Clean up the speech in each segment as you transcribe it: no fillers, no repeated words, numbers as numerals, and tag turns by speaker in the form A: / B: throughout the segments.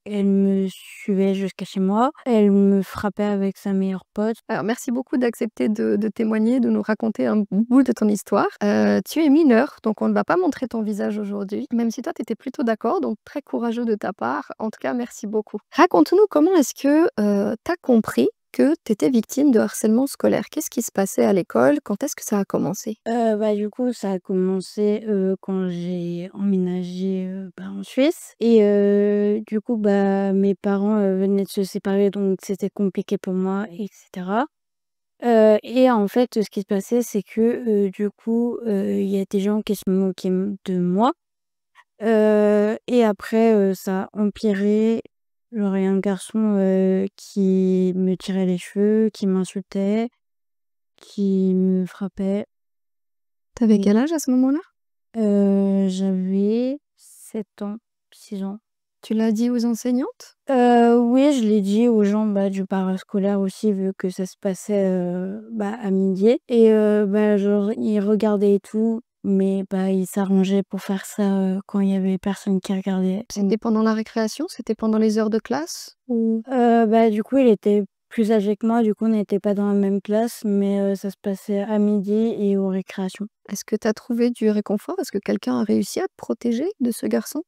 A: elle me suivait jusqu'à chez moi. Elle me frappait avec sa meilleure pote.
B: Alors merci beaucoup d'accepter de témoigner, de nous raconter un bout de ton histoire. Tu es mineure, donc on ne va pas montrer ton visage aujourd'hui, même si toi tu étais plutôt d'accord, donc très courageux de ta part. En tout cas, merci beaucoup. Raconte-nous comment est-ce que, tu as compris que tu étais victime de harcèlement scolaire? Qu'est-ce qui se passait à l'école? Quand est-ce que ça a commencé?
A: Du coup, ça a commencé, quand j'ai emménagé, en Suisse et du coup, mes parents, venaient de se séparer donc c'était compliqué pour moi et cetera. Et en fait, ce qui se passait, c'est que, du coup, il y a des gens qui se moquaient de moi, et après, ça a empiré. Genre, il y a un garçon, qui me tirait les cheveux, qui m'insultait, qui me frappait.
B: T'avais quel âge à ce moment-là?
A: J'avais 7 ans, 6 ans.
B: Tu l'as dit aux enseignantes?
A: Oui, je l'ai dit aux gens, du parascolaire aussi vu que ça se passait, à midi et genre ils regardaient et tout, mais ils s'arrangeaient pour faire ça, quand il y avait personne qui regardait.
B: C'était pendant la récréation? C'était pendant les heures de classe? Ou
A: Du coup, il était plus âgé que moi, du coup, on n'était pas dans la même classe, mais ça se passait à midi et aux récréations.
B: est-ce que tu as trouvé du réconfort? Est-ce que quelqu'un a réussi à te protéger de ce garçon?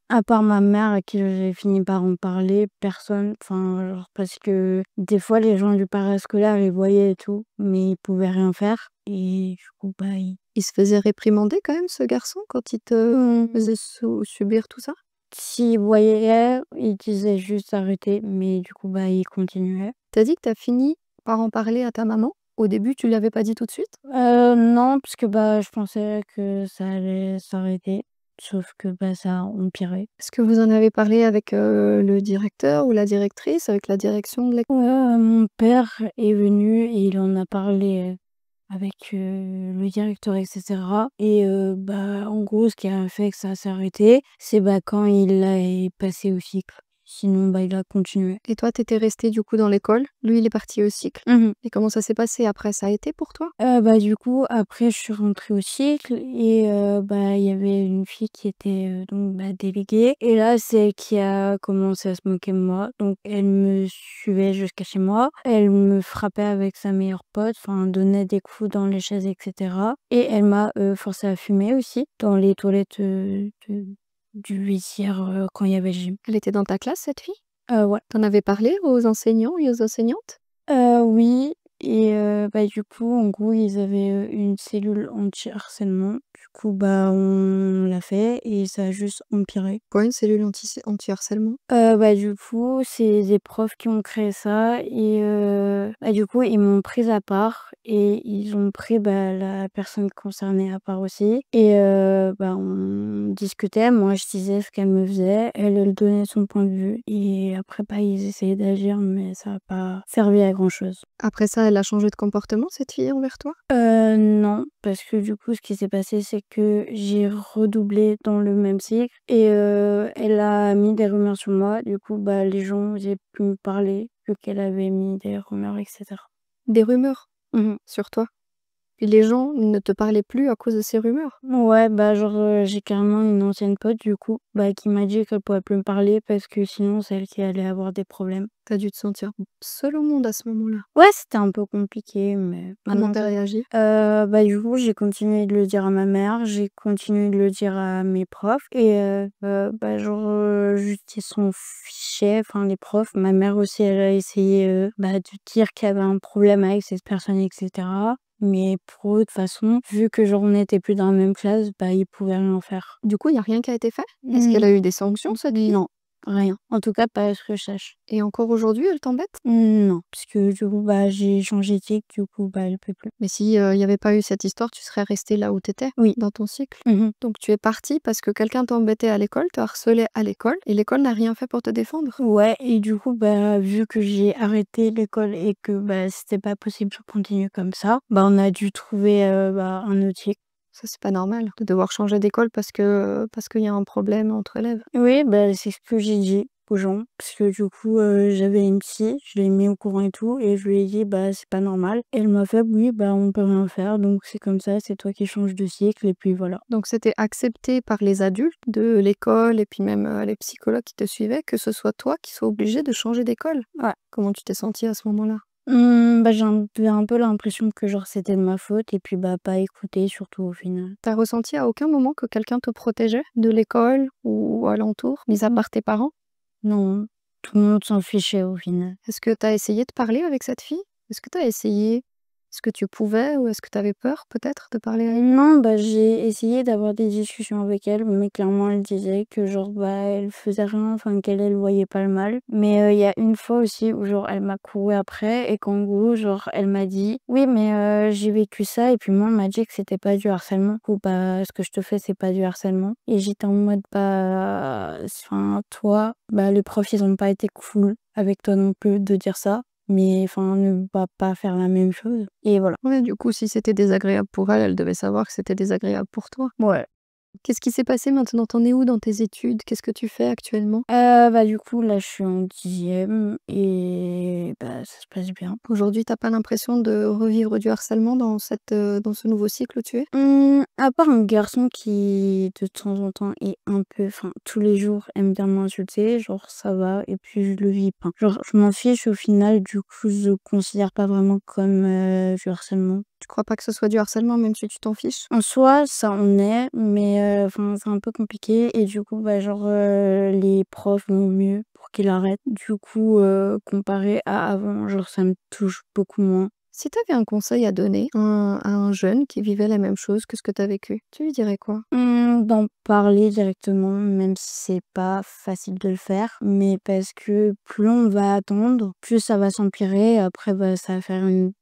A: À part ma mère à qui j'ai fini par en parler, personne. Enfin, genre parce que des fois les gens du parascolaire, ils voyaient et tout, mais ils pouvaient rien faire et du coup, ils
B: Il se faisait réprimander quand même, ce garçon, quand il te faisait subir tout ça?
A: s'ils voyaient, ils disaient juste: «Arrêtez», mais du coup, ils continuaient.
B: Tu as dit que tu as fini par en parler à ta maman. Au début, tu lui avais pas dit tout de suite?
A: Non, parce que, je pensais que ça allait s'arrêter, sauf que, ça a empiré.
B: Est-ce que vous en avez parlé avec, le directeur ou la directrice, avec la direction de l'école?
A: Ouais, mon père est venu et il en a parlé, avec, le directeur et cetera et en gros, ce qui a fait que ça s'est arrêté, c'est, quand il est passé au cycle. Sinon, il a continué.
B: Et toi, tu étais restée du coup dans l'école? Lui, il est parti au cycle?
A: Mmh.
B: Et comment ça s'est passé après? Ça a été pour toi?
A: Du coup, après, je suis rentrée au cycle et il y avait une fille qui était, déléguée et là, c'est elle qui a commencé à se moquer de moi. Donc elle me suivait jusqu'à chez moi. Elle me frappait avec sa meilleure pote, enfin, donnait des coups dans les chaises et cetera et elle m'a, forcée à fumer aussi dans les toilettes, de du vestiaire, quand il y avait le gym.
B: Elle était dans ta classe, cette fille?
A: Ouais.
B: Tu en avais parlé aux enseignants et aux enseignantes?
A: Oui et du coup, en gros, ils avaient, une cellule anti-harcèlement. Du coup, on l'a fait et ça a juste empiré.
B: Quoi, une cellule anti-harcèlement?
A: Du coup, c'est des profs qui ont créé ça et du coup, ils m'ont prise à part et ils ont pris, la personne concernée à part aussi et on discutait. Moi, je disais ce qu'elle me faisait. Elle, elle donnait son point de vue et après, ils essayaient d'agir mais ça a pas servi à grand chose.
B: Après ça, elle a changé de comportement, cette fille, envers toi?
A: Non, parce que du coup, ce qui s'est passé, c'est que j'ai redoublé dans le même cycle et elle a mis des rumeurs sur moi. Du coup, les gens osaient plus me parler vu qu'elle avait mis des rumeurs et cetera.
B: Des rumeurs
A: Mmh.
B: sur toi? Puis les gens ne te parlaient plus à cause de ces rumeurs?
A: Ouais, genre, j'ai carrément une ancienne pote du coup, qui m'a dit qu'elle pourrait plus me parler parce que sinon c'est elle qui allait avoir des problèmes.
B: Tu as dû te sentir seule au monde à ce moment-là.
A: Ouais, c'était un peu compliqué, mais
B: Comment
A: maintenant
B: tu as réagi?
A: du coup, j'ai continué de le dire à ma mère, j'ai continué de le dire à mes profs et genre, juste ils s'en fichaient, enfin les profs. Ma mère aussi, elle a essayé, de dire qu'il y avait un problème avec cette personne et cetera. Mais pour eux, de toute façon, vu que genre on n'était plus dans la même classe, ils pouvaient rien faire.
B: Du coup, il y a rien qui a été fait? Est-ce qu'elle a eu des sanctions, cette fille?
A: Non, rien. En tout cas, pas à ce que je sache.
B: Et encore aujourd'hui, elle t'embête?
A: Non, parce que du coup, j'ai changé de cycle, du coup, elle peut plus.
B: Mais si, il y avait pas eu cette histoire, tu serais restée là où tu étais?
A: Oui.
B: Dans ton cycle?
A: Mmh.
B: Donc tu es partie parce que quelqu'un t'embêtait à l'école, te harcelait à l'école et l'école n'a rien fait pour te défendre?
A: Ouais et du coup, vu que j'ai arrêté l'école et que, c'était pas possible de continuer comme ça, on a dû trouver, un autre cycle.
B: Ça, c'est pas normal de devoir changer d'école parce qu'il y a un problème entre élèves.
A: Oui, c'est ce que j'ai dit. aux gens parce que du coup, j'avais une psy, je l'ai mis au courant et tout et je lui ai dit: «Bah, c'est pas normal» et elle m'a fait: «Oui, bah, on peut rien faire donc c'est comme ça, c'est toi qui changes de cycle» et puis voilà.
B: Donc c'était accepté par les adultes de l'école et puis même, les psychologues qui te suivaient, que ce soit toi qui sois obligé de changer d'école?
A: Ouais.
B: Comment tu t'es sentie à ce moment-là?
A: Bah, j'avais un peu l'impression que genre c'était de ma faute et puis, bah, pas écouté surtout au final.
B: T'as ressenti à aucun moment que quelqu'un te protégeait de l'école ou alentour, mis à part tes parents?
A: Non, tout le monde s'en fichait au final.
B: Est-ce que tu as essayé de parler avec cette fille? Est-ce que tu as essayé? Est-ce que tu pouvais ou est-ce que tu avais peur peut-être de parler à elle?
A: Non, bah, j'ai essayé d'avoir des discussions avec elle, mais clairement elle disait que genre, bah, elle faisait rien, enfin elle voyait pas le mal. Mais, il y a une fois aussi où genre elle m'a couru après et qu'en gros genre elle m'a dit: «Oui mais, j'ai vécu ça» et puis moi on m'a dit que c'était pas du harcèlement. Du coup, bah, ce que je te fais c'est pas du harcèlement et j'étais en mode: «Bah, enfin toi, bah, les profs ils ont pas été cool avec toi non plus de dire ça, mais enfin ne va pas faire la même chose» et voilà.
B: Ouais, du coup, si c'était désagréable pour elle, elle devait savoir que c'était désagréable pour toi.
A: Ouais.
B: Qu'est-ce qui s'est passé maintenant? Tu en es où dans tes études? Qu'est-ce que tu fais actuellement?
A: Bah, du coup, là, je suis en 10e et bah, ça se passe bien.
B: Aujourd'hui, tu as pas l'impression de revivre du harcèlement dans ce nouveau cycle où tu es?
A: À part un garçon qui, de temps en temps, est un peu enfin, tous les jours, aime bien m'insulter, genre ça va et puis je le vis pas. Genre, je m'en fiche au final, du coup, je considère pas vraiment comme, du harcèlement.
B: Tu crois pas que ce soit du harcèlement même si tu t'en fiches?
A: En soi, ça en est, mais enfin, c'est un peu compliqué et du coup, bah, genre, les profs vont mieux pour qu'il arrête. Du coup, comparé à avant, genre, ça me touche beaucoup moins.
B: Si tu avais un conseil à donner à un jeune qui vivait la même chose que ce que tu as vécu, tu lui dirais quoi?
A: D'en parler directement, même si c'est pas facile de le faire, mais parce que plus on va attendre, plus ça va s'empirer. Après, bah, ça va faire une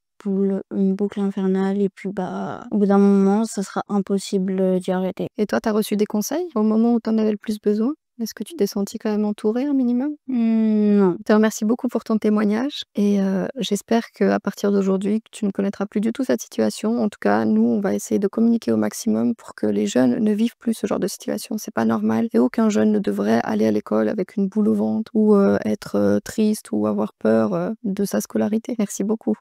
A: boucle infernale et puis, bah, au bout d'un moment, ça sera impossible, d'y arrêter.
B: Et toi, tu as reçu des conseils au moment où tu en avais le plus besoin? Est-ce que tu t'es sentie quand même entourée un minimum?
A: Non.
B: Je te remercie beaucoup pour ton témoignage et j'espère qu'à partir d'aujourd'hui, tu ne connaîtras plus du tout cette situation. En tout cas, nous, on va essayer de communiquer au maximum pour que les jeunes ne vivent plus ce genre de situation. C'est pas normal et aucun jeune ne devrait aller à l'école avec une boule au ventre ou, être, triste ou avoir peur, de sa scolarité. Merci beaucoup.